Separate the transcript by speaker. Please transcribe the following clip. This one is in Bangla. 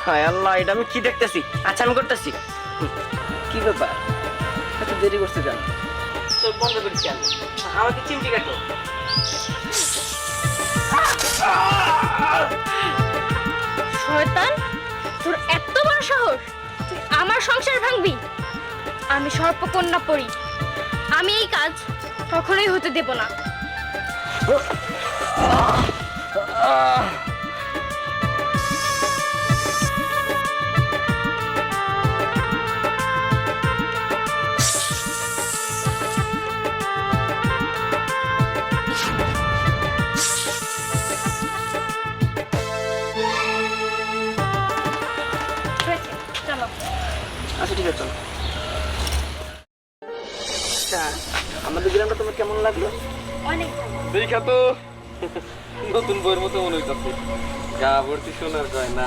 Speaker 1: হায় আল্লাহ, এটা আমি কি দেখতেছি? আচ্ছা আমি করতেছি। কি ব্যাপার, এত দেরি করতে কেন? চোখ বন্ধ করি কেন? আমাকে চিমটি কাটো।
Speaker 2: শয়তান, তোর এত বড় সাহস, তুই আমার সংসার ভাঙবি? আমি সর্পকন্যা পড়ি, আমি এই কাজ কখনোই হতে দেব না। হয়েছে, চলো।
Speaker 1: আচ্ছা ঠিক আছে, চলো। আচ্ছা, আমাদের গ্রামটা তোমার কেমন লাগলো?
Speaker 2: অনেক ভালো।
Speaker 3: দেখা তো নতুন বইয়ের মতো মনে হইতাছে। গা ভর্তি সোনার গয়না,